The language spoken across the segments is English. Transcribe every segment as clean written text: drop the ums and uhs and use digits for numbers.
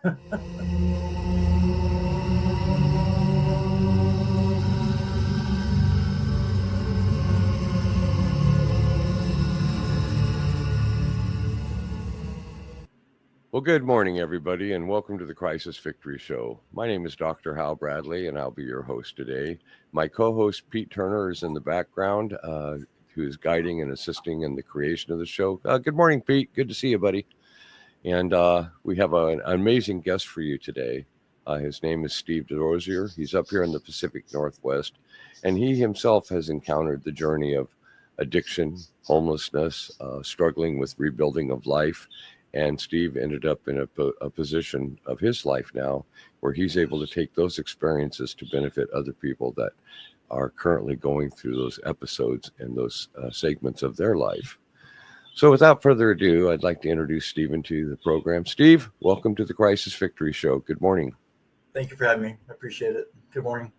Well, good morning, everybody, and welcome to the Crisis Victory Show. My name is Dr. Hal Bradley, and I'll be your host today. My co-host, Pete Turner, is in the background, who is guiding and assisting in the creation of the show. Good morning, Pete. Good to see you, buddy. And we have an amazing guest for you today. His name is Steve Derosier. He's up here in the Pacific Northwest, and he himself has encountered the journey of addiction, homelessness, struggling with rebuilding of life. And Steve ended up in a position of his life now where he's able to take those experiences to benefit other people that are currently going through those episodes and those segments of their life. So without further ado, I'd like to introduce Stephen to the program. Steve, welcome to the Crisis Victory Show. Good morning. Thank you for having me. I appreciate it. Good morning.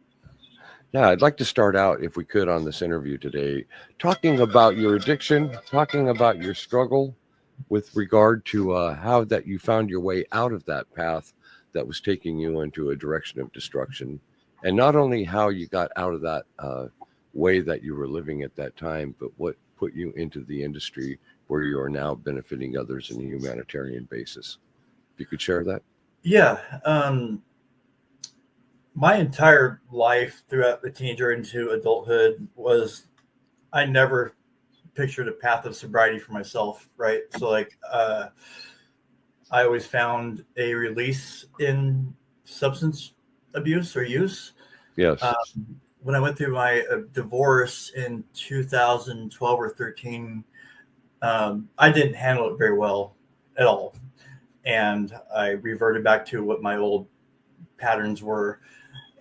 Yeah, I'd like to start out, if we could, on this interview today, talking about your addiction, talking about your struggle, with regard to how that you found your way out of that path that was taking you into a direction of destruction, and not only how you got out of that way that you were living at that time, but what put you into the industry where you are now benefiting others in a humanitarian basis. If you could share that. Yeah. My entire life throughout the teenager into adulthood was, I never pictured a path of sobriety for myself, right? So like I always found a release in substance abuse or use. Yes. When I went through my divorce in 2012 or 13, I didn't handle it very well at all, and I reverted back to what my old patterns were.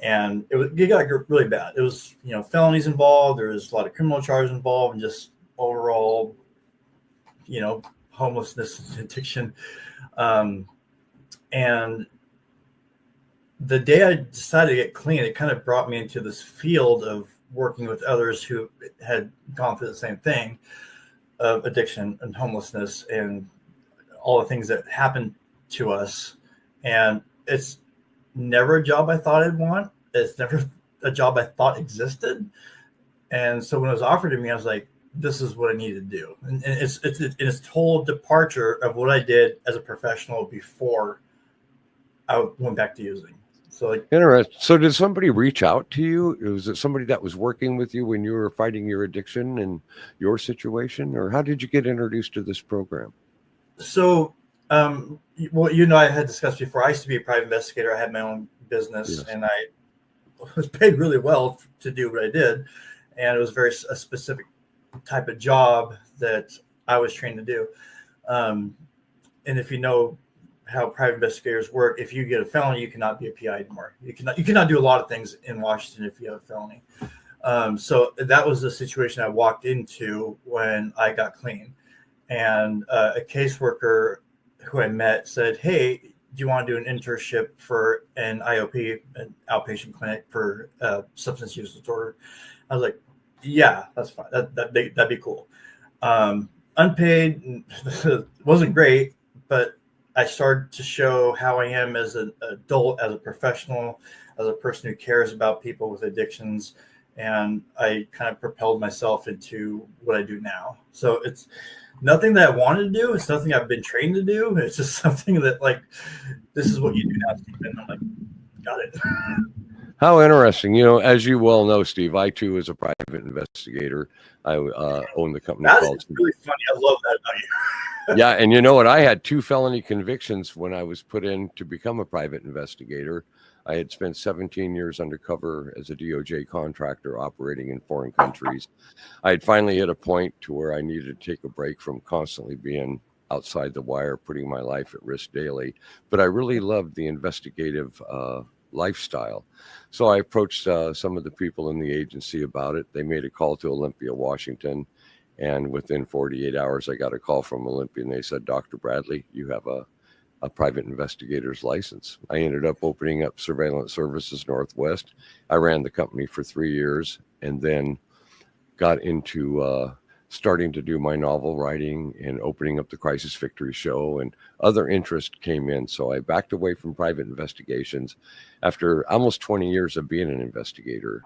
And it got really bad. It was, felonies involved. There was a lot of criminal charges involved, and just overall, homelessness and addiction. And the day I decided to get clean, it kind of brought me into this field of working with others who had gone through the same thing of addiction and homelessness and all the things that happened to us. And it's never a job I thought I'd want. It's never a job I thought existed. And so when it was offered to me, I was like, this is what I need to do. And it's a total departure of what I did as a professional before I went back to using. So like, interesting. So did somebody reach out to you? Was it somebody that was working with you when you were fighting your addiction and your situation? Or how did you get introduced to this program? So, I had discussed before, I used to be a private investigator. I had my own business. Yes. And I was paid really well to do what I did. And it was a specific type of job that I was trained to do. And if you know how private investigators work, if you get a felony, you cannot be a PI anymore. You cannot do a lot of things in Washington if you have a felony. So that was the situation I walked into when I got clean. And a caseworker who I met said, hey, do you want to do an internship for an IOP, an outpatient clinic for substance use disorder? I was like, yeah, that's fine. That'd be cool. Unpaid, wasn't great, but I started to show how I am as an adult, as a professional, as a person who cares about people with addictions. And I kind of propelled myself into what I do now. So it's nothing that I wanted to do. It's nothing I've been trained to do. It's just something that, like, this is what you do now, Steve. And I'm like, got it. How interesting. As you well know, Steve, I too was a private investigator. I own the company called. That's really funny. I love that about you. Yeah. And you know what? I had 2 felony convictions when I was put in to become a private investigator. I had spent 17 years undercover as a DOJ contractor operating in foreign countries. I had finally hit a point to where I needed to take a break from constantly being outside the wire, putting my life at risk daily. But I really loved the investigative lifestyle. So I approached some of the people in the agency about it. They made a call to Olympia, Washington. And within 48 hours, I got a call from Olympia, and they said, Dr. Bradley, you have a private investigator's license. I ended up opening up Surveillance Services Northwest. I ran the company for 3 years and then got into starting to do my novel writing and opening up the Crisis Victory show, and other interest came in. So I backed away from private investigations after almost 20 years of being an investigator,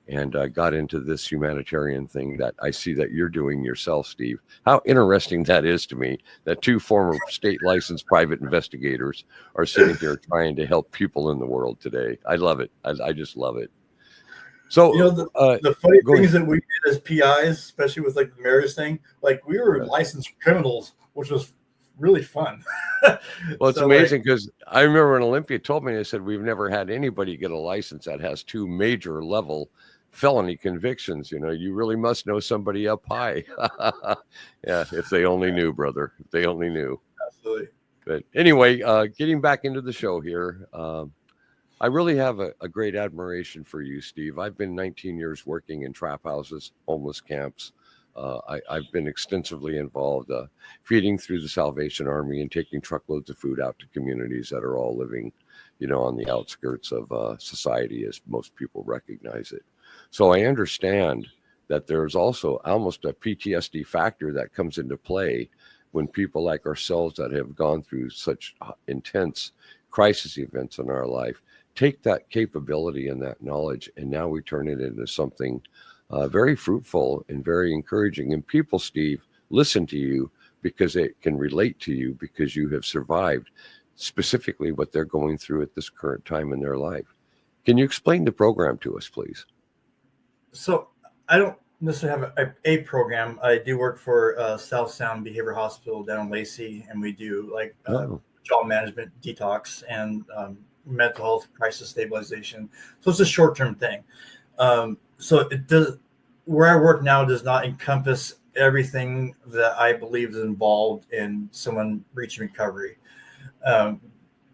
and got into this humanitarian thing that I see that you're doing yourself, Steve. How interesting that is to me, that two former state licensed private investigators are sitting here trying to help people in the world today. I love it. I just love it. So, the funny things that we did as PIs, especially with like the marriage thing, like we were licensed criminals, which was really fun. Well, it's amazing because I remember when Olympia told me, they said, we've never had anybody get a license that has 2 major level felony convictions. You really must know somebody up high. Yeah, if they only knew, brother. If they only knew. Absolutely. But anyway, getting back into the show here, I really have a great admiration for you, Steve. I've been 19 years working in trap houses, homeless camps. I've been extensively involved feeding through the Salvation Army and taking truckloads of food out to communities that are all living, on the outskirts of society, as most people recognize it. So I understand that there's also almost a PTSD factor that comes into play when people like ourselves that have gone through such intense crisis events in our life take that capability and that knowledge, and now we turn it into something very fruitful and very encouraging. And people, Steve, listen to you because it can relate to you, because you have survived specifically what they're going through at this current time in their life. Can you explain the program to us, please? So I don't necessarily have a program. I do work for South Sound Behavior Hospital down in Lacey, and we do like job management, detox, and mental health crisis stabilization. So it's a short-term thing. So it does, where I work now does not encompass everything that I believe is involved in someone reaching recovery.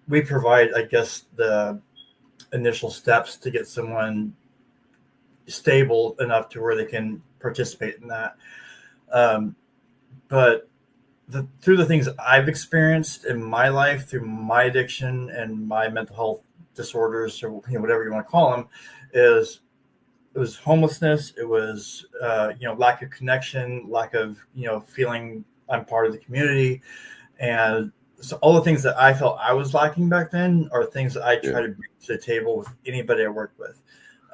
We provide, I guess, the initial steps to get someone stable enough to where they can participate in that. But through the things I've experienced in my life, through my addiction and my mental health disorders, or whatever you want to call them, it was homelessness. It was lack of connection, lack of feeling I'm part of the community, and so all the things that I felt I was lacking back then are things that I try to bring to the table with anybody I work with.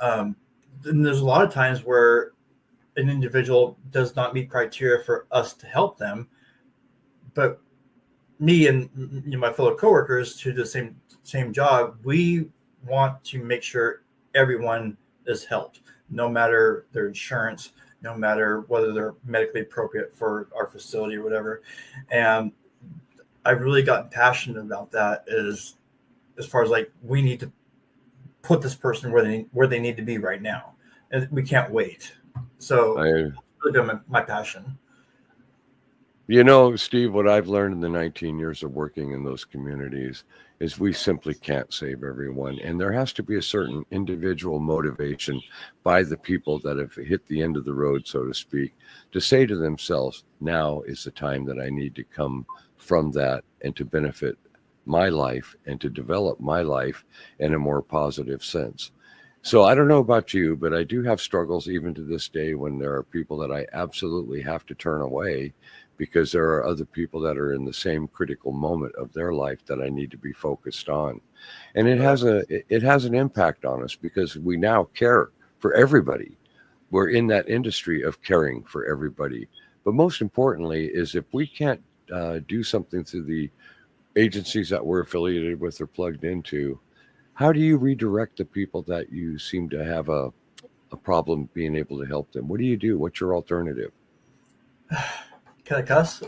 And there's a lot of times where an individual does not meet criteria for us to help them, but me and my fellow coworkers to the same job, we want to make sure everyone is helped, no matter their insurance, no matter whether they're medically appropriate for our facility or whatever. And I've really gotten passionate about that, as far as like, we need to put this person where they need to be right now, and we can't wait. So it's really been my passion. Steve, what I've learned in the 19 years of working in those communities is we simply can't save everyone. And there has to be a certain individual motivation by the people that have hit the end of the road, so to speak, to say to themselves, now is the time that I need to come from that and to benefit my life and to develop my life in a more positive sense. So I don't know about you, but I do have struggles even to this day when there are people that I absolutely have to turn away because there are other people that are in the same critical moment of their life that I need to be focused on. And it has an impact on us because we now care for everybody. We're in that industry of caring for everybody. But most importantly is if we can't do something through the agencies that we're affiliated with or plugged into, how do you redirect the people that you seem to have a problem being able to help them? What do you do? What's your alternative? Can I cuss?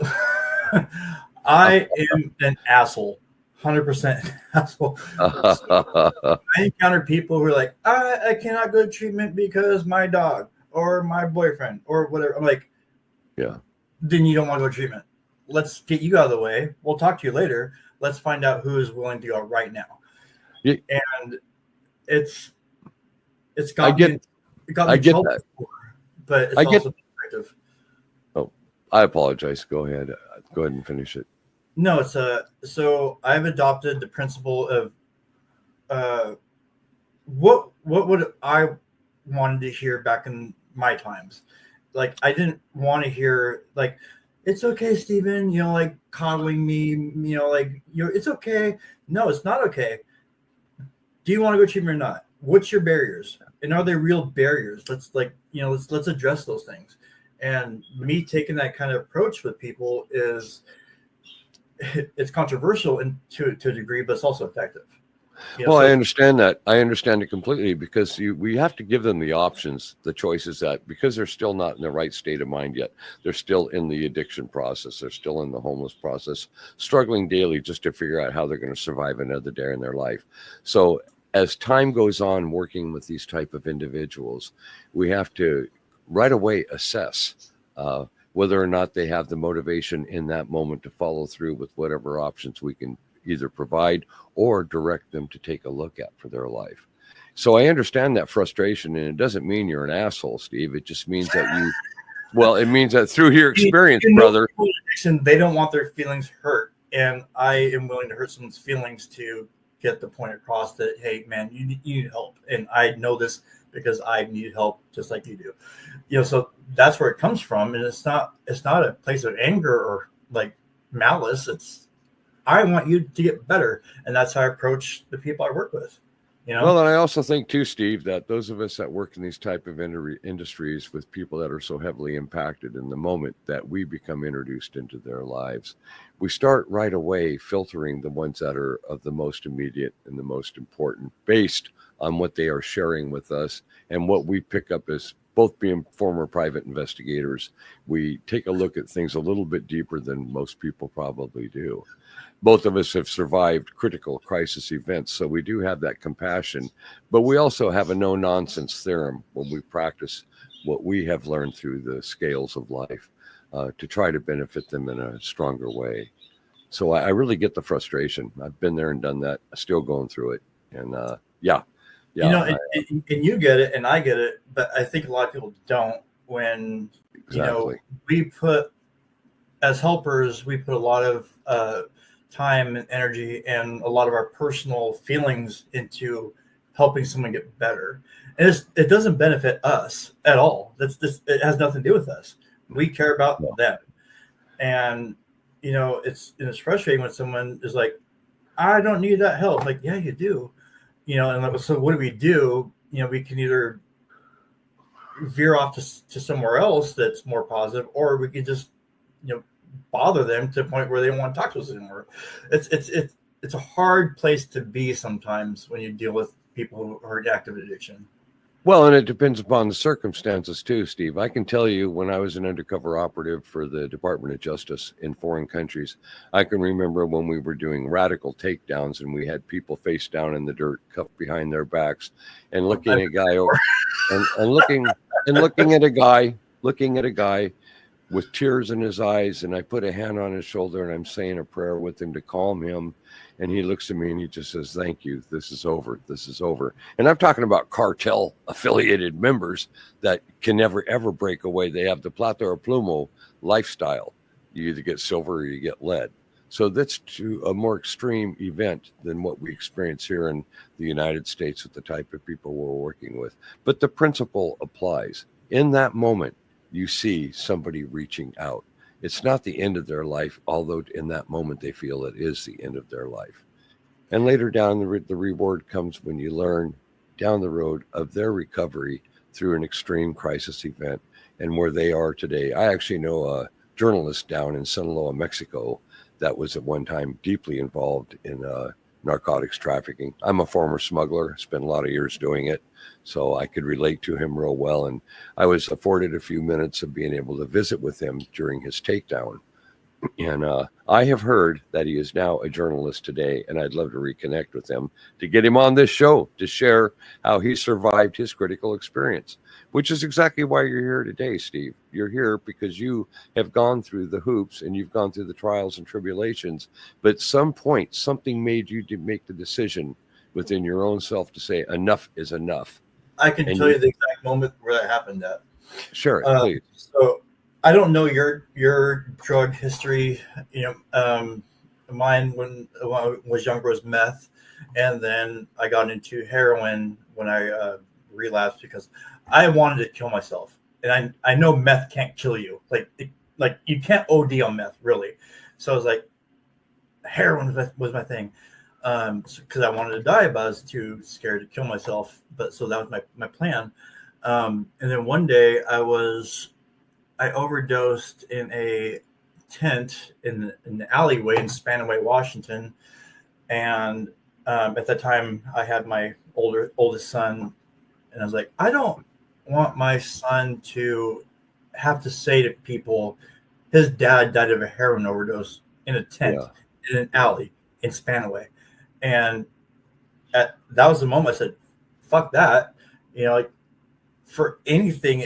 I am an asshole, 100% asshole. So I encounter people who are like, I cannot go to treatment because my dog or my boyfriend or whatever. I'm like, yeah. Then you don't want to go to treatment. Let's get you out of the way. We'll talk to you later. Let's find out who is willing to go right now. Yeah. And it's got me I get that. Before, but it's also effective. Oh, I apologize. Go ahead and finish it. No, it's so I've adopted the principle of what would I wanted to hear back in my times. like, I didn't want to hear like, it's okay, Steven, like coddling me, like, it's okay. No, it's not okay. Do you want to go treatment or not? What's your barriers? And are they real barriers? Let's address those things. And me taking that kind of approach with people it's controversial to a degree, but it's also effective. Well, I understand that. I understand it completely, because we have to give them the options, the choices, that because they're still not in the right state of mind yet. They're still in the addiction process. They're still in the homeless process, struggling daily just to figure out how they're going to survive another day in their life. So as time goes on working with these type of individuals, we have to right away assess whether or not they have the motivation in that moment to follow through with whatever options we can either provide or direct them to take a look at for their life. So I understand that frustration, and it doesn't mean you're an asshole, Steve. It just means that it means that through your experience, brother. They don't want their feelings hurt. And I am willing to hurt someone's feelings to get the point across that, hey, man, you need help. And I know this because I need help just like you do. So that's where it comes from. And it's not a place of anger or like malice. It's, I want you to get better. And that's how I approach the people I work with. Well, and I also think too, Steve, that those of us that work in these type of industries with people that are so heavily impacted in the moment that we become introduced into their lives, we start right away filtering the ones that are of the most immediate and the most important based on what they are sharing with us and what we pick up as both being former private investigators. We take a look at things a little bit deeper than most people probably do. Both of us have survived critical crisis events, so we do have that compassion, but we also have a no-nonsense theorem when we practice what we have learned through the scales of life to try to benefit them in a stronger way. So I really get the frustration. I've been there and done that, still going through it. And and you get it and I get it, but I think a lot of people don't. When exactly. We put, as helpers, we put a lot of time and energy and a lot of our personal feelings into helping someone get better, and it doesn't benefit us at all. It has nothing to do with us. We care about them, and it's frustrating when someone is like, I don't need that help. Like, yeah, you do. And like, so what do? We can either veer off to somewhere else that's more positive, or we can just bother them to the point where they don't want to talk to us anymore. It's a hard place to be sometimes when you deal with people who are in active addiction. Well, and it depends upon the circumstances too, Steve. I can tell you, when I was an undercover operative for the Department of Justice in foreign countries, I can remember when we were doing radical takedowns and we had people face down in the dirt, cuffed behind their backs, and looking at a guy over, and looking at a guy with tears in his eyes, and I put a hand on his shoulder and I'm saying a prayer with him to calm him. And he looks at me and he just says, thank you. This is over. This is over. And I'm talking about cartel affiliated members that can never, ever break away. They have the plata or plumo lifestyle. You either get silver or you get lead. So that's to a more extreme event than what we experience here in the United States with the type of people we're working with. But the principle applies. In that moment, you see somebody reaching out. It's not the end of their life, although in that moment they feel it is the end of their life. And later down, the reward comes when you learn down the road of their recovery through an extreme crisis event and where they are today. I actually know a journalist down in Sinaloa, Mexico, that was at one time deeply involved in narcotics trafficking. I'm a former smuggler, spent a lot of years doing it, so I could relate to him real well. And I was afforded a few minutes of being able to visit with him during his takedown. And I have heard that he is now a journalist today, and I'd love to reconnect with him to get him on this show to share how he survived his critical experience, which is exactly why you're here today, Steve. You're here because you have gone through the hoops and you've gone through the trials and tribulations, but at some point, something made you to make the decision within your own self to say, enough is enough. I can tell you the exact moment where that happened at. Sure, please. So I don't know your drug history. Mine when I was younger was meth, and then I got into heroin when I relapsed because I wanted to kill myself. and I know meth can't kill you. Like you can't OD on meth, really. So I was like, heroin was my thing, because I wanted to die, but I was too scared to kill myself. But so that was my plan. And then one day I overdosed in a tent in the alleyway in Spanaway, Washington. And at that time I had my oldest son, and I was like, I don't want my son to have to say to people his dad died of a heroin overdose in a tent in an alley in Spanaway. And that was the moment I said, fuck that. Like, for anything,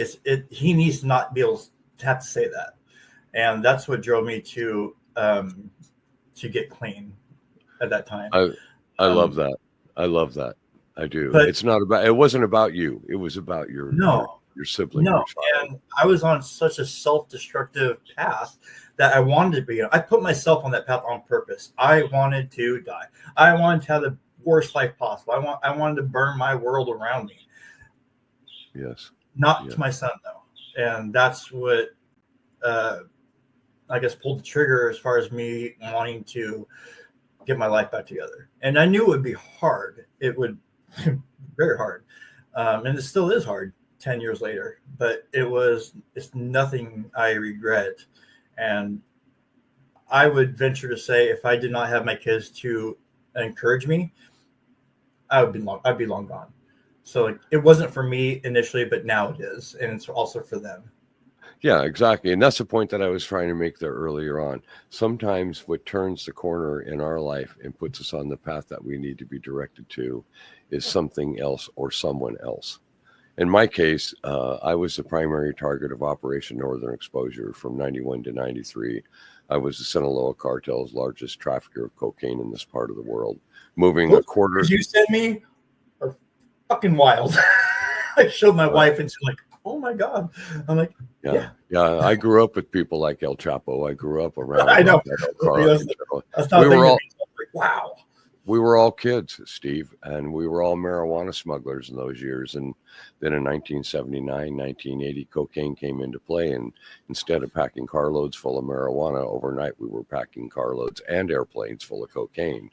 he needs to not be able to have to say that. And that's what drove me to get clean at that time. I love that. I love that. I do. But it wasn't about you. It was about your sibling. No, and I was on such a self-destructive path that I wanted to be. I put myself on that path on purpose. I wanted to die. I wanted to have the worst life possible. I wanted to burn my world around me. Yes. Not to my son, though. And that's what I guess pulled the trigger as far as me wanting to get my life back together. And I knew it would be hard. It would very hard. And it still is hard 10 years later, but it's nothing I regret. And I would venture to say, if I did not have my kids to encourage me, I'd be long gone. So it wasn't for me initially, but now it is. And it's also for them. Yeah, exactly. And that's the point that I was trying to make there earlier on. Sometimes what turns the corner in our life and puts us on the path that we need to be directed to is something else or someone else. In my case, I was the primary target of Operation Northern Exposure from 91 to 93. I was the Sinaloa cartel's largest trafficker of cocaine in this part of the world, moving a quarter. You sent me are fucking wild. I showed my wife and she's like, oh my God. I'm like, yeah. I grew up with people like El Chapo. I grew up around. I know. Wow. We were all kids, Steve, and we were all marijuana smugglers in those years. And then in 1979, 1980, cocaine came into play. And instead of packing carloads full of marijuana overnight, we were packing carloads and airplanes full of cocaine.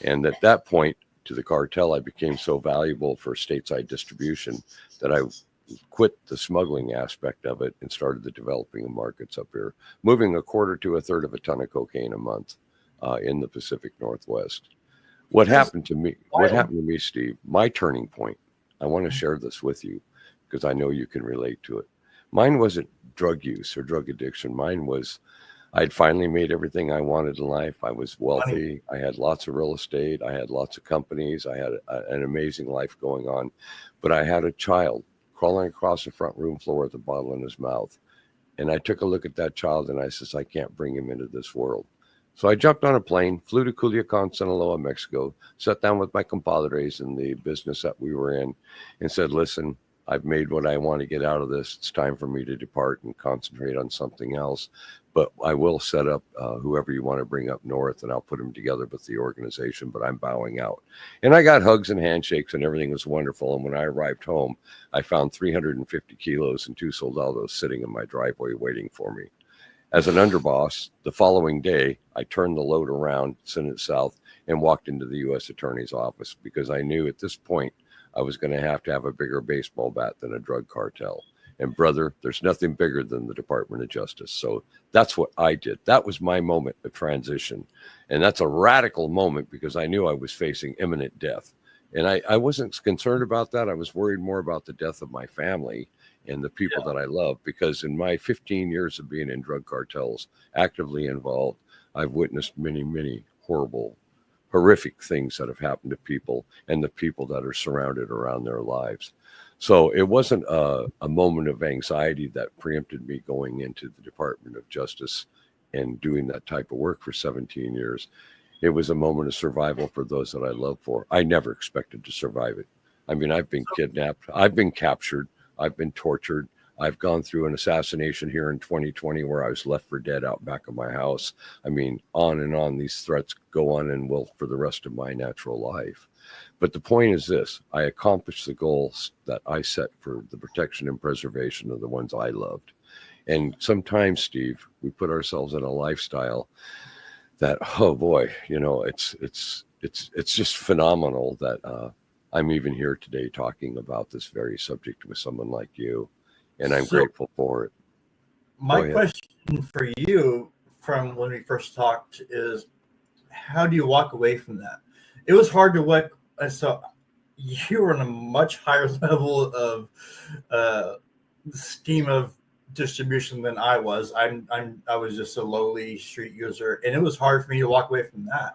And at that point, to the cartel, I became so valuable for stateside distribution that I quit the smuggling aspect of it and started the developing of markets up here, moving a quarter to a third of a ton of cocaine a month in the Pacific Northwest. What happened to me, Steve, my turning point, I want to share this with you because I know you can relate to it. Mine wasn't drug use or drug addiction. Mine was, I'd finally made everything I wanted in life. I was wealthy. I had lots of real estate. I had lots of companies. I had an amazing life going on, but I had a child crawling across the front room floor with a bottle in his mouth. And I took a look at that child and I says, I can't bring him into this world. So I jumped on a plane, flew to Culiacan, Sinaloa, Mexico, sat down with my compadres in the business that we were in and said, listen, I've made what I want to get out of this. It's time for me to depart and concentrate on something else. But I will set up whoever you want to bring up north, and I'll put them together with the organization, but I'm bowing out. And I got hugs and handshakes, and everything was wonderful. And when I arrived home, I found 350 kilos and 2 soldados sitting in my driveway waiting for me. As an underboss, the following day, I turned the load around, sent it south, and walked into the U.S. Attorney's office because I knew at this point I was going to have a bigger baseball bat than a drug cartel. And brother, there's nothing bigger than the Department of Justice. So that's what I did. That was my moment of transition. And that's a radical moment because I knew I was facing imminent death. And I wasn't concerned about that. I was worried more about the death of my family and the people that I love, because in my 15 years of being in drug cartels, actively involved, I've witnessed many, many horrific things that have happened to people and the people that are surrounded around their lives. So it wasn't a moment of anxiety that preempted me going into the Department of Justice and doing that type of work for 17 years. It was a moment of survival for those that I love for. I never expected to survive it. I mean, I've been kidnapped. I've been captured. I've been tortured. I've gone through an assassination here in 2020 where I was left for dead out back of my house. I mean, on and on. These threats go on and will for the rest of my natural life. But the point is this: I accomplished the goals that I set for the protection and preservation of the ones I loved. And sometimes, Steve, we put ourselves in a lifestyle that, oh boy, it's just phenomenal that I'm even here today talking about this very subject with someone like you, and I'm grateful for it. My question for you from when we first talked is, how do you walk away from that? It was hard to what I saw. You were on a much higher level of scheme of distribution than I was. I was just a lowly street user, and it was hard for me to walk away from that.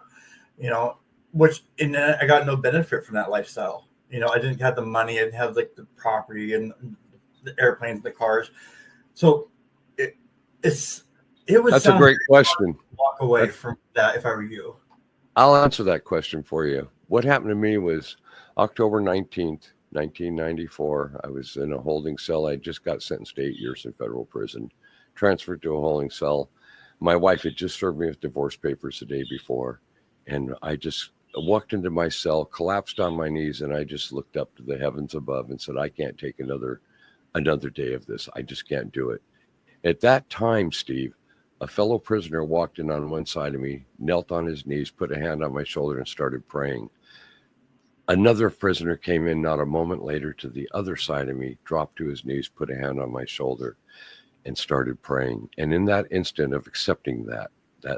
And then I got no benefit from that lifestyle. I didn't have the money, I didn't have like the property and the airplanes, the cars. So it was. That's a great question. Walk away from that if I were you. I'll answer that question for you. What happened to me was October 19th, 1994. I was in a holding cell. I just got sentenced to 8 years in federal prison, transferred to a holding cell. My wife had just served me with divorce papers the day before. And I just walked into my cell, collapsed on my knees, and I just looked up to the heavens above and said, I can't take another day of this. I just can't do it. At that time, Steve, a fellow prisoner walked in on one side of me, knelt on his knees, put a hand on my shoulder, and started praying. Another prisoner came in not a moment later to the other side of me, dropped to his knees, put a hand on my shoulder, and started praying. And in that instant of accepting that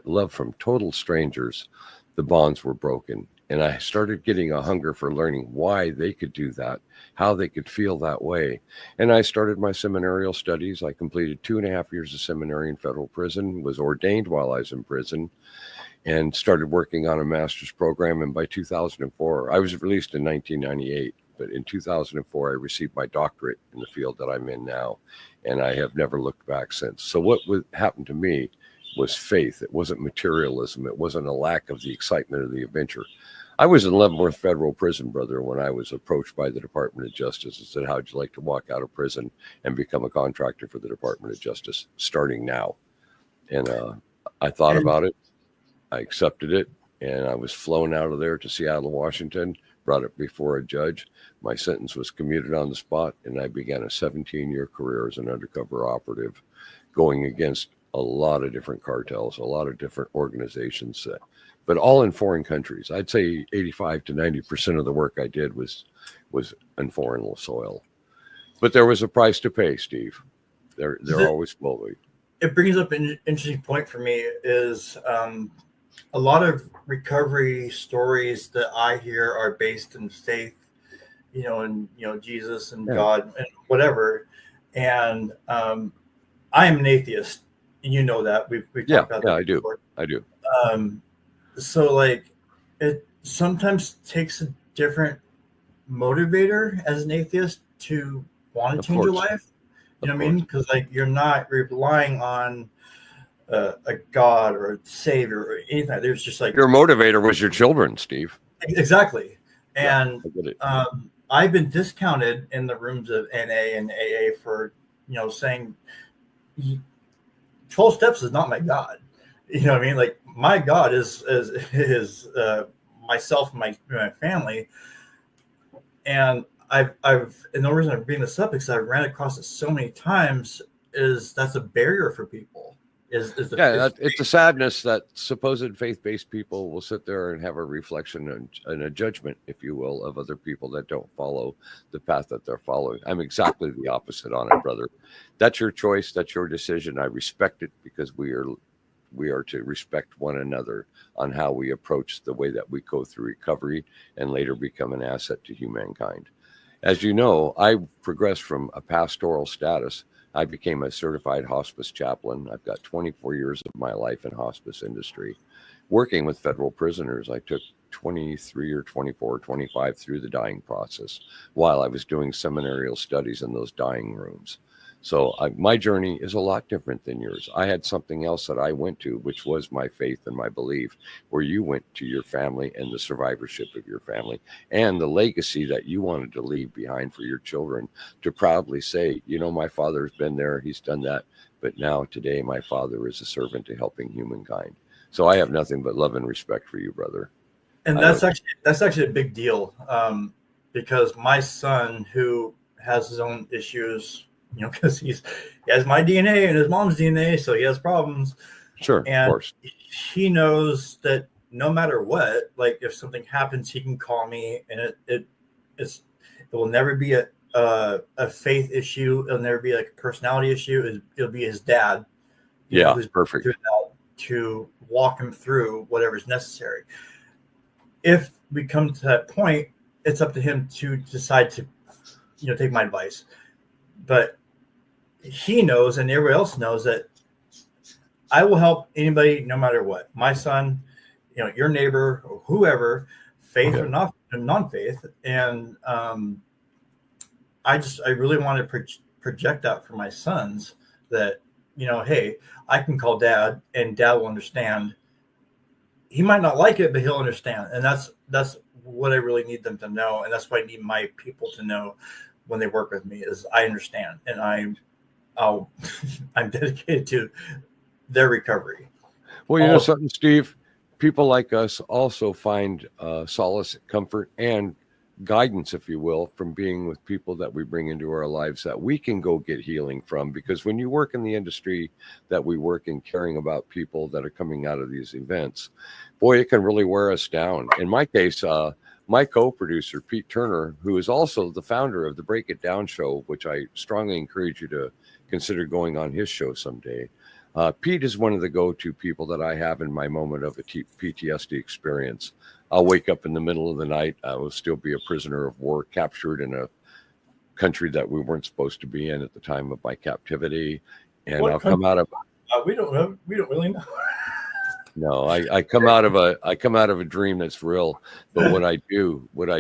love from total strangers, the bonds were broken. And I started getting a hunger for learning why they could do that, how they could feel that way. And I started my seminarial studies. I completed 2.5 years of seminary in federal prison, was ordained while I was in prison, and started working on a master's program. And by 2004, I was released in 1998, but in 2004, I received my doctorate in the field that I'm in now. And I have never looked back since. So what happened to me was faith. It wasn't materialism. It wasn't a lack of the excitement of the adventure. I was in Leavenworth Federal Prison, brother, when I was approached by the Department of Justice and said, how'd you like to walk out of prison and become a contractor for the Department of Justice starting now? And I thought about it. I accepted it, and I was flown out of there to Seattle, Washington, brought it before a judge. My sentence was commuted on the spot, and I began a 17-year career as an undercover operative, going against a lot of different cartels, a lot of different organizations, but all in foreign countries. I'd say 85 to 90% of the work I did was in foreign soil. But there was a price to pay, Steve. There always will be. It brings up an interesting point for me is a lot of recovery stories that I hear are based in faith, and Jesus and God and whatever. And I am an atheist. You know that we've talked about that before. I do. So like it sometimes takes a different motivator as an atheist to want to change your life. You know what I mean? Because like you're not relying on a God or a savior or anything. There's just like your motivator was your children, Steve. Exactly. And I get it. I've been discounted in the rooms of NA and AA for saying 12 steps is not my God. You know what I mean? Like my God is myself and my family. And and the reason I'm bringing this up is I've ran across it so many times is that's a barrier for people. It's a sadness that supposed faith-based people will sit there and have a reflection and a judgment, if you will, of other people that don't follow the path that they're following. I'm exactly the opposite on it, brother. That's your choice. That's your decision. I respect it because we are to respect one another on how we approach the way that we go through recovery and later become an asset to humankind. As you know, I progressed from a pastoral status. I became a certified hospice chaplain. I've got 24 years of my life in hospice industry. Working with federal prisoners, I took 23 or 24 or 25 through the dying process while I was doing seminarial studies in those dying rooms. So my journey is a lot different than yours. I had something else that I went to, which was my faith and my belief, where you went to your family and the survivorship of your family and the legacy that you wanted to leave behind for your children to proudly say, you know, my father's been there, he's done that, but now today my father is a servant to helping humankind. So I have nothing but love and respect for you, brother. And that's actually a big deal, because my son, who has his own issues, you know, because he has my DNA and his mom's DNA, so he has problems. Sure, and of course. He knows that no matter what, like if something happens, he can call me, and it will never be a faith issue. It'll never be like a personality issue. It'll be his dad. Yeah, perfect. To walk him through whatever's necessary. If we come to that point, it's up to him to decide to, you know, take my advice. But he knows, and everybody else knows, that I will help anybody no matter what. My son, you know, your neighbor, or whoever, faith or not, non-faith. And I really want to project out for my sons that, you know, hey, I can call dad and dad will understand. He might not like it, but he'll understand. And that's what I really need them to know. And that's what I need my people to know when they work with me, is I understand. And I'm dedicated to their recovery. Well, you know something, Steve? People like us also find solace, comfort, and guidance, if you will, from being with people that we bring into our lives that we can go get healing from. Because when you work in the industry that we work in, caring about people that are coming out of these events, boy, it can really wear us down. In my case, my co-producer, Pete Turner, who is also the founder of the Break It Down show, which I strongly encourage you to consider going on his show someday. Pete is one of the go-to people that I have in my moment of a PTSD experience. I'll wake up in the middle of the night. I will still be a prisoner of war, captured in a country that we weren't supposed to be in at the time of my captivity. And I'll come out of. We don't know. We don't really know. No, I come out of a dream that's real. But what I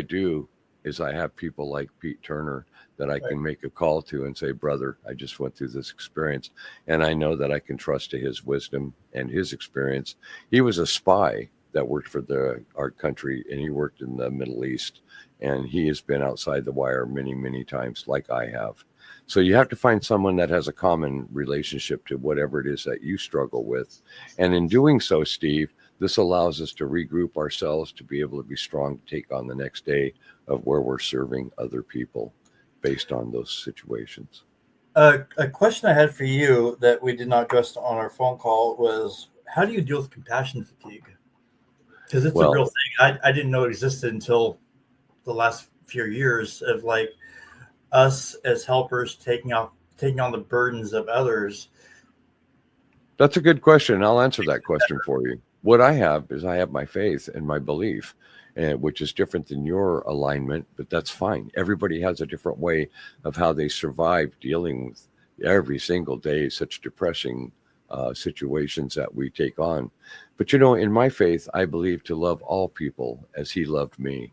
do is I have people like Pete Turner that I can make a call to and say, brother, I just went through this experience, and I know that I can trust to his wisdom and his experience. He was a spy that worked for our country, and he worked in the Middle East, and he has been outside the wire many, many times, like I have. So you have to find someone that has a common relationship to whatever it is that you struggle with. And in doing so, Steve, this allows us to regroup ourselves to be able to be strong to take on the next day of where we're serving other people based on those situations. A question I had for you that we did not address on our phone call was, how do you deal with compassion fatigue? Because it's a real thing. I didn't know it existed until the last few years, of like us as helpers taking on the burdens of others. That's a good question. I'll answer that question for you. What I have is I have my faith and my belief, which is different than your alignment, but that's fine. Everybody has a different way of how they survive dealing with every single day such depressing situations that we take on. But, you know, in my faith, I believe to love all people as he loved me.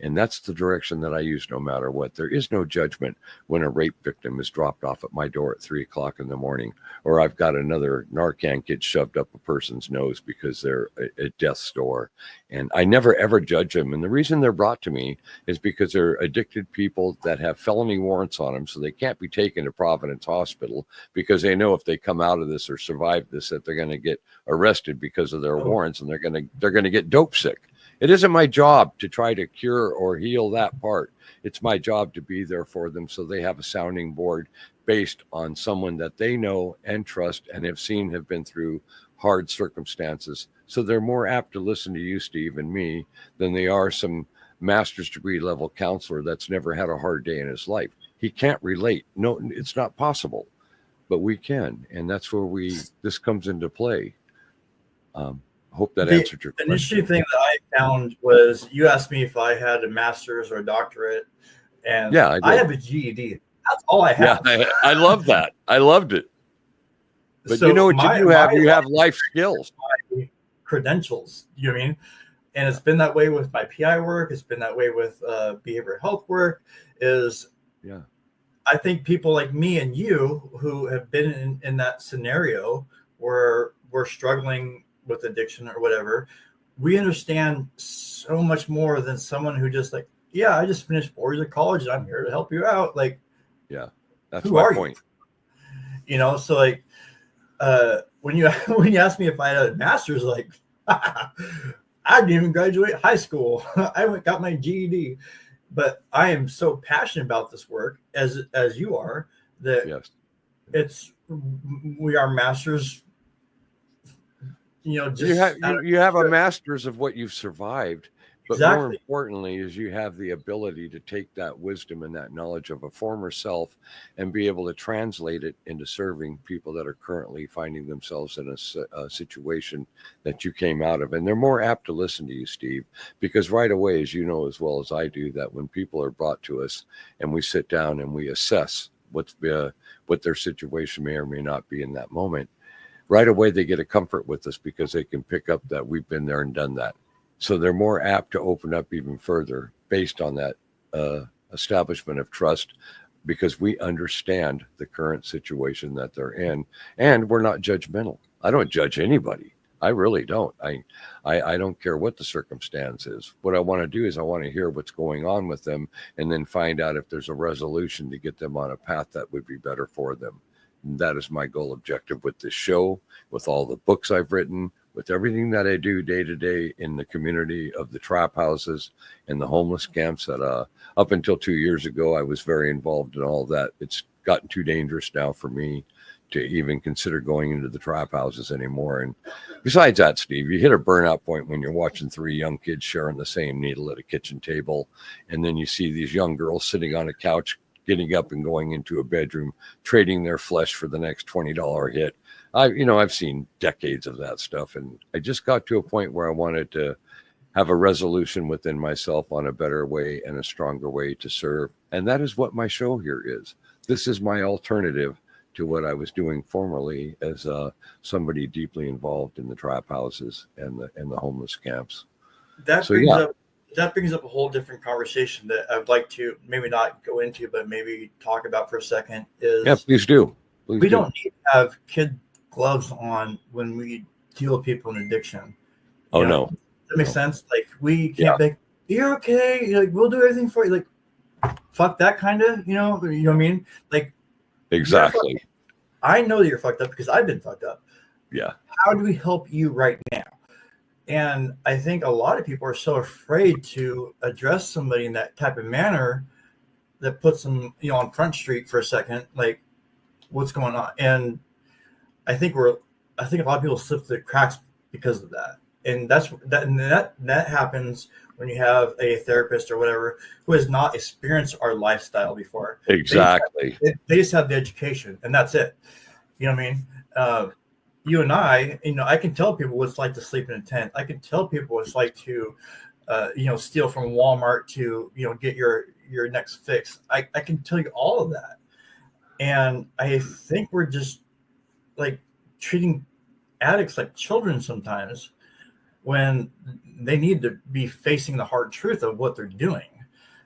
And that's the direction that I use no matter what. There is no judgment when a rape victim is dropped off at my door at 3 o'clock in the morning, or I've got another Narcan kid shoved up a person's nose because they're at death's door. And I never, ever judge them. And the reason they're brought to me is because they're addicted people that have felony warrants on them. So they can't be taken to Providence Hospital because they know if they come out of this or survive this, that they're going to get arrested because of their warrants, and they're going to get dope sick. It isn't my job to try to cure or heal that part. It's my job to be there for them so they have a sounding board based on someone that they know and trust and have been through hard circumstances. So they're more apt to listen to you, Steve, and me than they are some master's degree level counselor that's never had a hard day in his life. He can't relate. No, it's not possible, but we can. And that's where this comes into play. Hope that answered your question. The interesting thing that I found was, you asked me if I had a master's or a doctorate, and yeah, I have a GED. That's all I have. Yeah, I love that. I loved it. But so you know what you have? You have life skills. My credentials, you know what I mean? And it's been that way with my PI work. It's been that way with behavioral health work. I think people like me and you who have been in that scenario where we're struggling with addiction or whatever, we understand so much more than someone who just like, yeah, I just finished 4 years of college and I'm here to help you out. Like, Yeah, that's who my are point. So like, when you when you asked me if I had a master's, like, I didn't even graduate high school. I got my GED, but I am so passionate about this work as you are that Yes. We are masters. Just You have a master's of what you've survived, but more exactly. importantly is you have the ability to take that wisdom and that knowledge of a former self and be able to translate it into serving people that are currently finding themselves in a situation that you came out of. And they're more apt to listen to you, Steve, because right away, as you know as well as I do, that when people are brought to us and we sit down and we assess what their situation may or may not be in that moment, right away they get a comfort with us because they can pick up that we've been there and done that. So they're more apt to open up even further based on that establishment of trust, because we understand the current situation that they're in, and we're not judgmental. I don't judge anybody. I really don't. I don't care what the circumstance is. What I want to do is I want to hear what's going on with them and then find out if there's a resolution to get them on a path that would be better for them. That is my goal objective with this show, with all the books I've written, with everything that I do day to day in the community of the trap houses and the homeless camps that up until 2 years ago, I was very involved in all that. It's gotten too dangerous now for me to even consider going into the trap houses anymore. And besides that, Steve, you hit a burnout point when you're watching 3 young kids sharing the same needle at a kitchen table. And then you see these young girls sitting on a couch, getting up and going into a bedroom, trading their flesh for the next $20 hit. I've seen decades of that stuff. And I just got to a point where I wanted to have a resolution within myself on a better way and a stronger way to serve. And that is what my show here is. This is my alternative to what I was doing formerly as somebody deeply involved in the trap houses and the homeless camps. That brings up a whole different conversation that I'd like to maybe not go into, but maybe talk about for a second. Please do. We don't need to have kid gloves on when we deal with people in addiction. Oh, no. That makes sense. Like, we can't be, you're okay. Like, we'll do everything for you. Like, fuck that kind of, you know what I mean? Like, exactly. I know that you're fucked up because I've been fucked up. Yeah. How do we help you right now? And I think a lot of people are so afraid to address somebody in that type of manner that puts them, on Front Street for a second, like, what's going on? And I think a lot of people slip through the cracks because of that. And that happens when you have a therapist or whatever who has not experienced our lifestyle before. Exactly. They just have the education, and that's it. You know what I mean? You and I can tell people what it's like to sleep in a tent. I can tell people what it's like to, steal from Walmart to, get your next fix. I can tell you all of that. And I think we're just like treating addicts like children sometimes when they need to be facing the hard truth of what they're doing.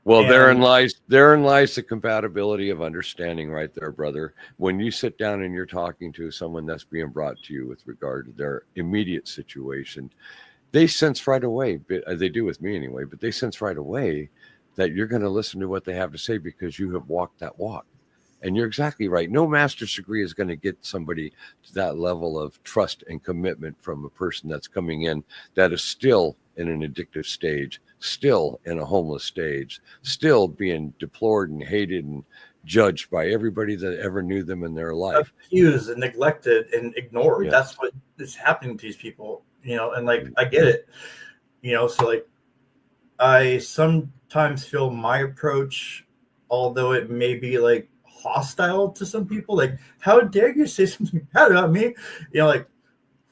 Well, therein lies the compatibility of understanding right there, brother. When you sit down and you're talking to someone that's being brought to you with regard to their immediate situation, they sense right away, they do with me anyway, but they sense right away that you're going to listen to what they have to say because you have walked that walk. And you're exactly right. No master's degree is going to get somebody to that level of trust and commitment from a person that's coming in that is still in an addictive stage, still in a homeless stage, still being deplored and hated and judged by everybody that ever knew them in their life. Abused and neglected and ignored. Yeah. That's what is happening to these people, and like, I get it, so like, I sometimes feel my approach, although it may be like hostile to some people, like, how dare you say something bad about me? Like,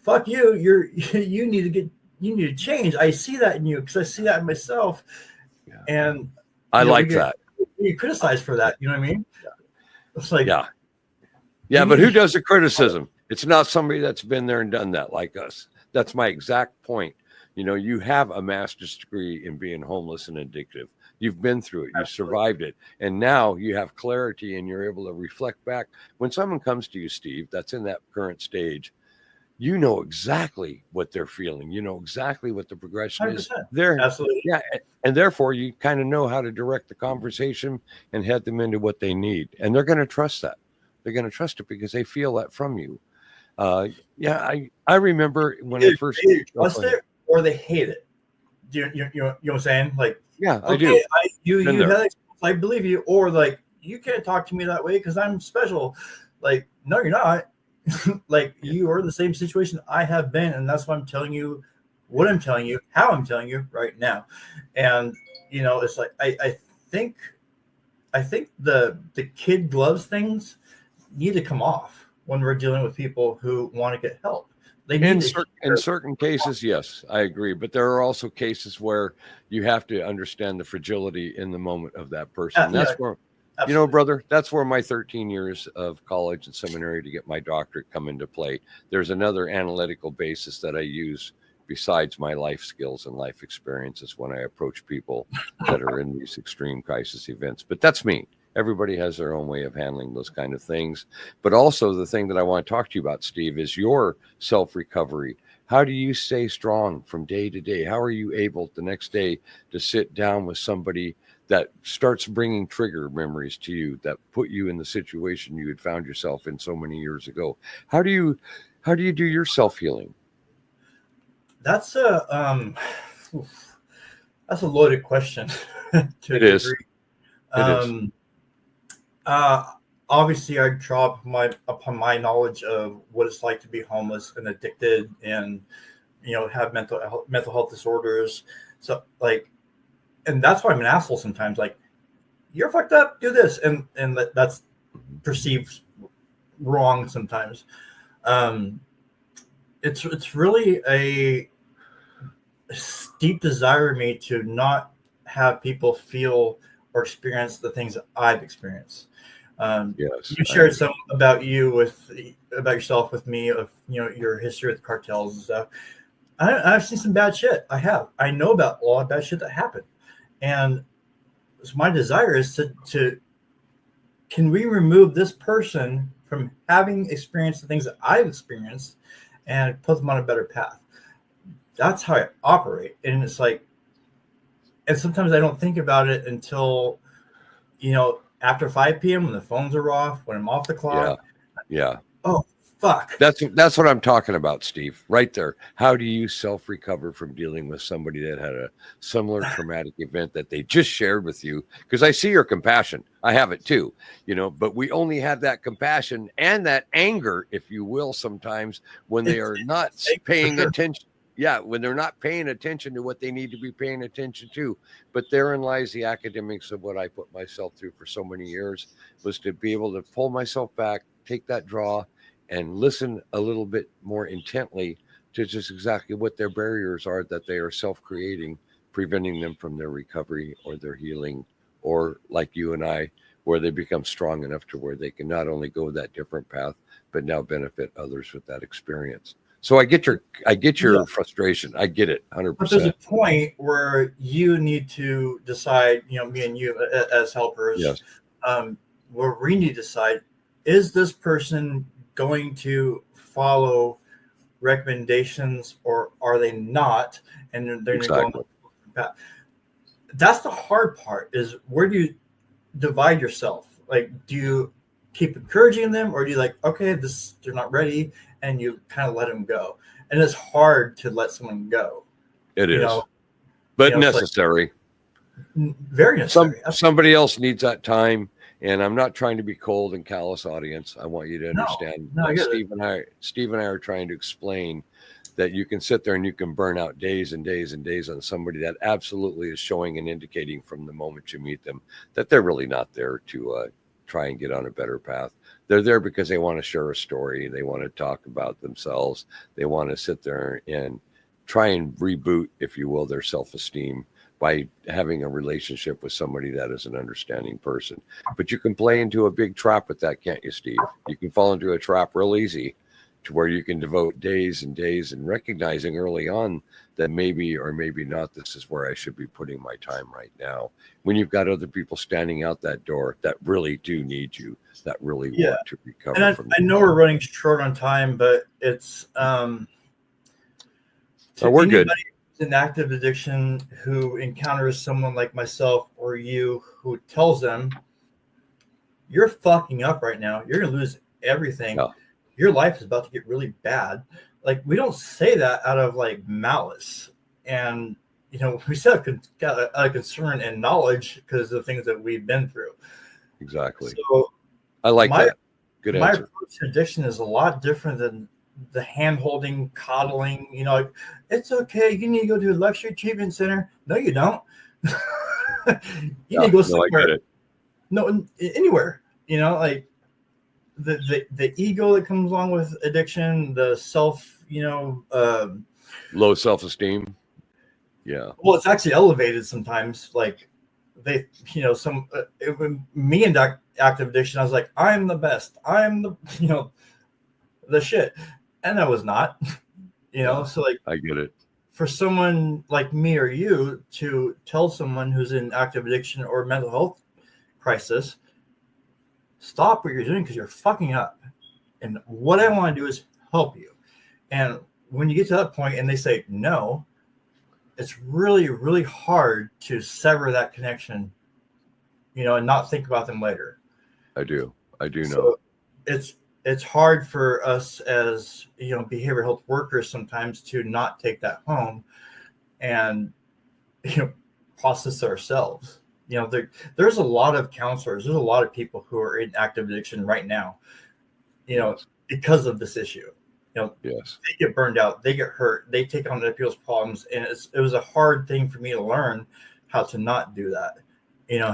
fuck you. You need to change. I see that in you because I see that in myself. Yeah. And I like that. You criticize for that. You know what I mean? Yeah. It's like, yeah. But who does the criticism? It's not somebody that's been there and done that like us. That's my exact point. You have a master's degree in being homeless and addictive. You've been through it. You survived it. And now you have clarity and you're able to reflect back. When someone comes to you, Steve, that's in that current stage, you know exactly what they're feeling. You know exactly what the progression 100%. is. They're, Absolutely. yeah. And therefore, you kind of know how to direct the conversation and head them into what they need. And they're going to trust that. They're going to trust it because they feel that from you. I remember when I first they trust it or they hate it. You know what I'm saying? Like, yeah, okay, I do. You had, I believe you, or like, you can't talk to me that way because I'm special. Like, no, you're not. Like, you are in the same situation I have been, and that's why I'm telling you what I'm telling you, how I'm telling you right now. And it's like I think the kid gloves things need to come off when we're dealing with people who want to get help. They need in certain cases, yes, I agree. But there are also cases where you have to understand the fragility in the moment of that person. That's where, brother, that's where my 13 years of college and seminary to get my doctorate come into play. There's another analytical basis that I use besides my life skills and life experiences when I approach people that are in these extreme crisis events. But that's me. Everybody has their own way of handling those kind of things. But also the thing that I want to talk to you about, Steve, is your self-recovery. How do you stay strong from day to day? How are you able the next day to sit down with somebody that starts bringing trigger memories to you that put you in the situation you had found yourself in so many years ago? How do you do your self-healing? That's a loaded question to a degree. It is. Obviously, I draw upon my knowledge of what it's like to be homeless and addicted, and have mental health disorders. So and that's why I'm an asshole sometimes. Like, you're fucked up, do this, and that's perceived wrong sometimes. It's really a deep desire in me to not have people feel or experience the things that I've experienced. Yes, you shared some about yourself with me, of your history with cartels and stuff. I've seen some bad shit. I know about a lot of bad shit that happened, and so my desire is to can we remove this person from having experienced the things that I've experienced and put them on a better path. That's how I operate. And it's like, and sometimes I don't think about it until after 5 p.m. when the phones are off, when I'm off the clock. Yeah. Oh, fuck. That's what I'm talking about, Steve, right there. How do you self-recover from dealing with somebody that had a similar traumatic event that they just shared with you? Because I see your compassion. I have it too, but we only have that compassion and that anger, if you will, sometimes when they are not paying attention. Yeah, when they're not paying attention to what they need to be paying attention to. But therein lies the academics of what I put myself through for so many years, was to be able to pull myself back, take that draw, and listen a little bit more intently to just exactly what their barriers are that they are self-creating, preventing them from their recovery or their healing, or like you and I, where they become strong enough to where they can not only go that different path, but now benefit others with that experience. So I get your frustration. I get it 100%. But there's a point where you need to decide, me and you as helpers, yes. Where we need to decide, is this person going to follow recommendations or are they not? And they're going to go on the path. That's the hard part, is where do you divide yourself? Like, do you keep encouraging them, or do you like, okay, they're not ready, and you kind of let them go? And it's hard to let someone go. It is, but necessary. Like, very necessary. Somebody else needs that time, and I'm not trying to be cold and callous, audience. I want you to understand. Steve and I are trying to explain that you can sit there and you can burn out days and days and days on somebody that absolutely is showing and indicating from the moment you meet them that they're really not there to try and get on a better path. They're there because they want to share a story. They want to talk about themselves. They want to sit there and try and reboot, if you will, their self-esteem by having a relationship with somebody that is an understanding person. But you can play into a big trap with that, can't you, Steve? You can fall into a trap real easy to where you can devote days and days and recognizing early on that maybe or maybe not this is where I should be putting my time right now. When you've got other people standing out that door that really do need you, that really want to recover and from I know we're running short on time, but it's to we're anybody good. who's in active addiction who encounters someone like myself or you who tells them you're fucking up right now, you're gonna lose everything. Yeah. Your life is about to get really bad. Like, we don't say that out of like malice, and we say got a concern and knowledge because of the things that we've been through. Exactly. So I like that. Good my answer. approach to addiction is a lot different than the hand holding, coddling. Like, it's okay, you need to go to a luxury treatment center. No, you don't. You need to go somewhere. No, I get it. No, anywhere. Like the ego that comes along with addiction, the self, Low self-esteem. Yeah. Well, it's actually elevated sometimes. Like they, me and active addiction, I was like, I'm the best. I'm the shit, and I was not. So like, I get it. For someone like me or you to tell someone who's in active addiction or mental health crisis, stop what you're doing because you're fucking up. And what I want to do is help you. And when you get to that point and they say no, it's really, really hard to sever that connection, and not think about them later. I do know. So it's hard for us as behavioral health workers sometimes to not take that home and process ourselves. There's a lot of counselors, there's a lot of people who are in active addiction right now, because of this issue. Yes, they get burned out, they get hurt, they take on other people's problems, and it was a hard thing for me to learn how to not do that.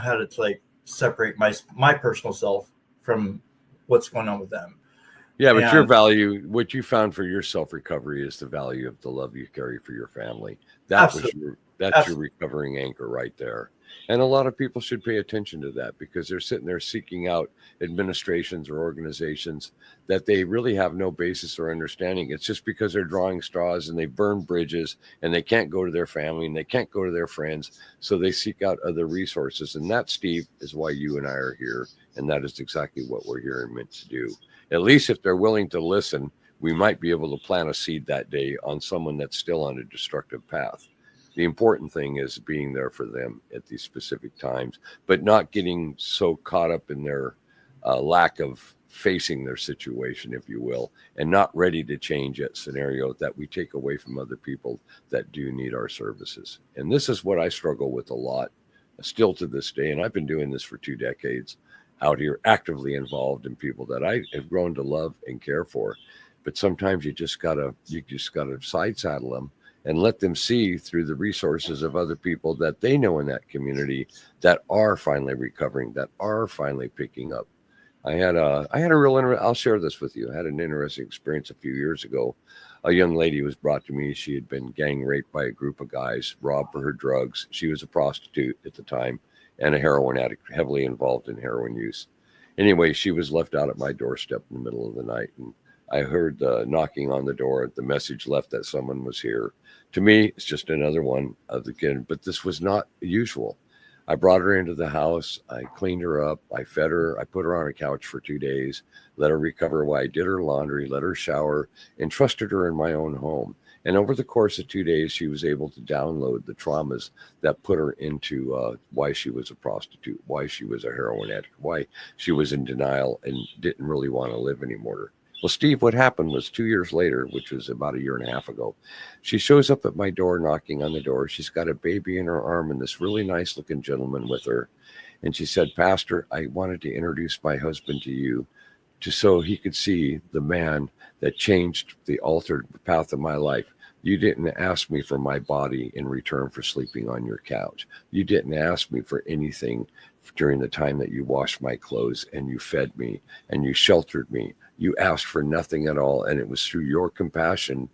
How to like separate my personal self from what's going on with them. Yeah, but your value, what you found for your self-recovery is the value of the love you carry for your family. That's your recovering anchor right there. And a lot of people should pay attention to that because they're sitting there seeking out administrations or organizations that they really have no basis or understanding. It's just because they're drawing straws and they burn bridges and they can't go to their family and they can't go to their friends. So they seek out other resources. And that, Steve, is why you and I are here. And that is exactly what we're here and meant to do. At least if they're willing to listen, we might be able to plant a seed that day on someone that's still on a destructive path. The important thing is being there for them at these specific times, but not getting so caught up in their lack of facing their situation, if you will, and not ready to change that scenario that we take away from other people that do need our services. And this is what I struggle with a lot, still to this day. And I've been doing this for 2 decades out here, actively involved in people that I have grown to love and care for. But sometimes you just gotta side saddle them and let them see through the resources of other people that they know in that community that are finally recovering, that are finally picking up. I had a I'll share this with you. I had an interesting experience a few years ago. A young lady was brought to me. She had been gang raped by a group of guys, robbed for her drugs. She was a prostitute at the time and a heroin addict, heavily involved in heroin use. Anyway, she was left out at my doorstep in the middle of the night, and I heard knocking on the door, the message left that someone was here. To me, it's just another one of the kid, but this was not usual. I brought her into the house. I cleaned her up. I fed her. I put her on a couch for 2 days, let her recover while I did her laundry, let her shower, and trusted her in my own home. And over the course of 2 days, she was able to download the traumas that put her into why she was a prostitute, why she was a heroin addict, why she was in denial and didn't really want to live anymore. Well, Steve, what happened was 2 years later, which was about 1.5 years ago, she shows up at my door, knocking on the door. She's got a baby in her arm and this really nice looking gentleman with her. And she said, "Pastor, I wanted to introduce my husband to you so he could see the man that changed the altered path of my life. You didn't ask me for my body in return for sleeping on your couch. You didn't ask me for anything during the time that you washed my clothes and you fed me and you sheltered me. You asked for nothing at all. And it was through your compassion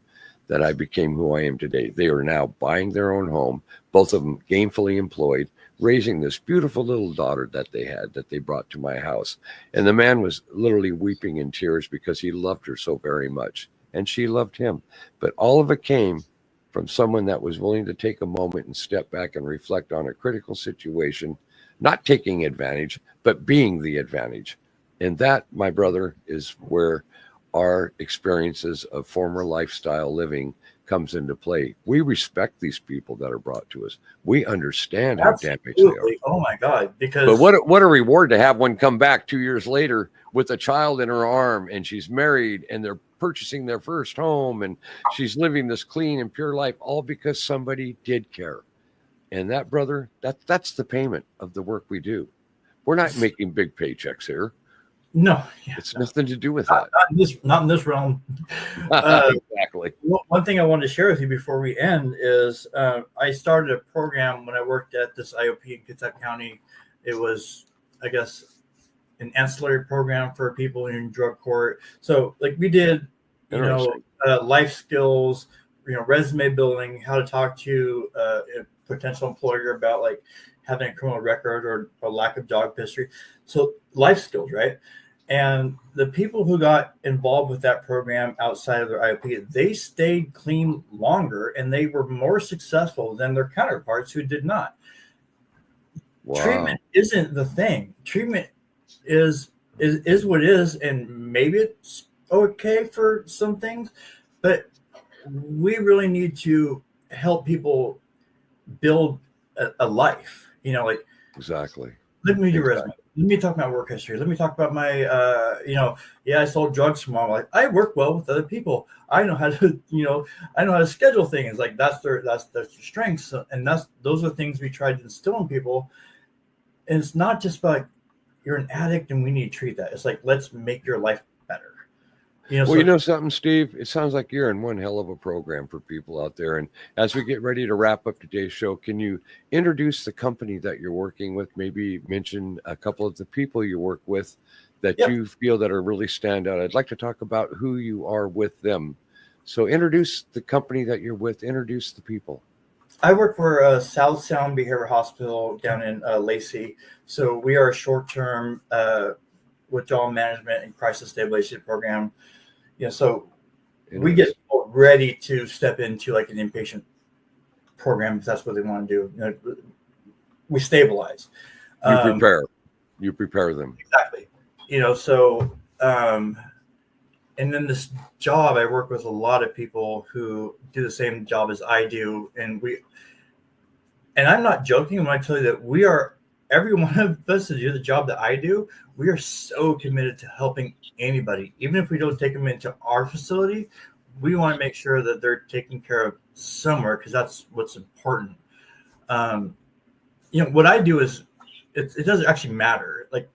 that I became who I am today." They are now buying their own home, both of them gainfully employed, raising this beautiful little daughter that they brought to my house. And the man was literally weeping in tears because he loved her so very much. And she loved him. But all of it came from someone that was willing to take a moment and step back and reflect on a critical situation, not taking advantage, but being the advantage. And that, my brother, is where our experiences of former lifestyle living comes into play. We respect these people that are brought to us. We understand how damaged they are. Oh my God! But what a reward to have one come back 2 years later with a child in her arm, and she's married, and they're purchasing their first home, and she's living this clean and pure life, all because somebody did care. And that, brother, that's the payment of the work we do. We're not making big paychecks here. No, it's nothing to do with that. Not in this realm. Exactly. One thing I wanted to share with you before we end is I started a program when I worked at this IOP in Kitsap County. It was, I guess, an ancillary program for people in drug court. So, like, we did, life skills, resume building, how to talk to a potential employer about like having a criminal record or a lack of job history. So, life skills, right? And the people who got involved with that program outside of their IOP, they stayed clean longer and they were more successful than their counterparts who did not. Wow. Treatment isn't the thing. Treatment is what it is, and maybe it's okay for some things, but we really need to help people build a life. Exactly. Let me do resume. Let me talk about work history. Let me talk about my, I sold drugs for my life. I work well with other people. I know how to, I know how to schedule things. Like that's their strengths, and those are things we tried to instill in people. And it's not just about you're an addict and we need to treat that. It's like, let's make your life better. Well, you know something, Steve? It sounds like you're in one hell of a program for people out there. And as we get ready to wrap up today's show, can you introduce the company that you're working with? Maybe mention a couple of the people you work with that you feel that are really stand out. I'd like to talk about who you are with them. So introduce the company that you're with. Introduce the people. I work for South Sound Behavioral Hospital down in Lacey. So we are a short-term withdrawal management and crisis stabilization program. So we get people ready to step into like an inpatient program if that's what they want to do. We stabilize. You prepare them. Exactly. And then this job, I work with a lot of people who do the same job as I do. And I'm not joking when I tell you that every one of us to do the job that I do, we are so committed to helping anybody. Even if we don't take them into our facility, we want to make sure that they're taken care of somewhere because that's what's important. What I do is it doesn't actually matter. Like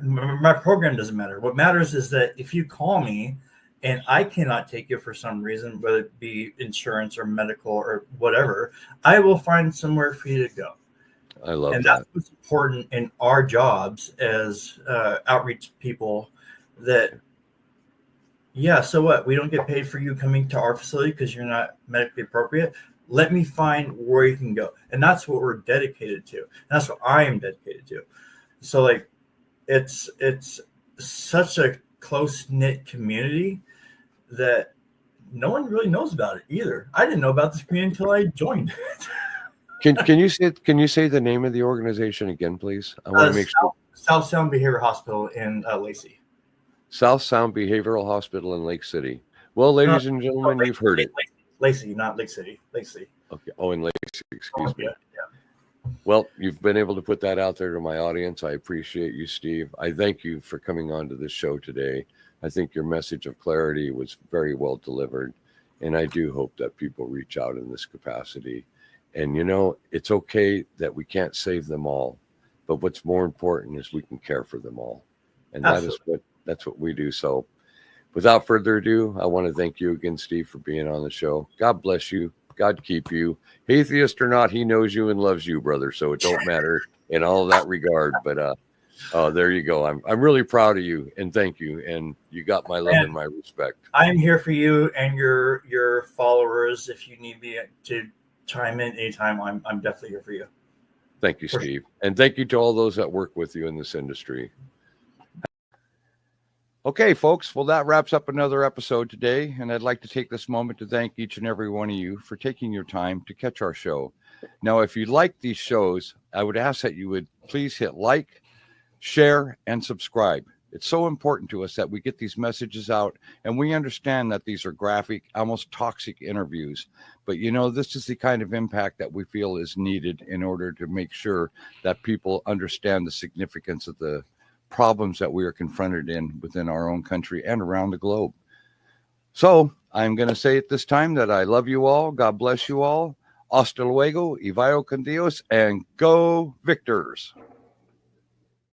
my program doesn't matter. What matters is that if you call me and I cannot take you for some reason, whether it be insurance or medical or whatever, I will find somewhere for you to go. I love that. And that's what's important in our jobs as outreach people that, so what? We don't get paid for you coming to our facility because you're not medically appropriate. Let me find where you can go. And that's what we're dedicated to. And that's what I am dedicated to. So like, it's such a close-knit community that no one really knows about it either. I didn't know about this community until I joined. Can you say the name of the organization again, please? I want to make sure. South Sound Behavioral Hospital in Lacey. South Sound Behavioral Hospital in Lake City. Well, ladies and gentlemen, you've heard it. Lacey, not Lake City. Lacey. Okay. Oh, in Lacey. Excuse me. Yeah. Well, you've been able to put that out there to my audience. I appreciate you, Steve. I thank you for coming on to this show today. I think your message of clarity was very well delivered, and I do hope that people reach out in this capacity. And, it's okay that we can't save them all, but what's more important is we can care for them all. And that's what we do. So without further ado, I want to thank you again, Steve, for being on the show. God bless you. God keep you. Atheist or not, he knows you and loves you, brother. So it don't matter in all that regard. But there you go. I'm really proud of you and thank you. And you got my love and my respect. I'm here for you and your followers. If you need me to chime in anytime, I'm definitely here for you. Thank you, Steve. And thank you to all those that work with you in this industry. Okay, folks. Well, that wraps up another episode today. And I'd like to take this moment to thank each and every one of you for taking your time to catch our show. Now, if you like these shows, I would ask that you would please hit like, share, and subscribe. It's so important to us that we get these messages out, and we understand that these are graphic, almost toxic interviews. But, this is the kind of impact that we feel is needed in order to make sure that people understand the significance of the problems that we are confronted within our own country and around the globe. So I'm going to say at this time that I love you all. God bless you all. Hasta luego, y vaya con Dios, and go Victors.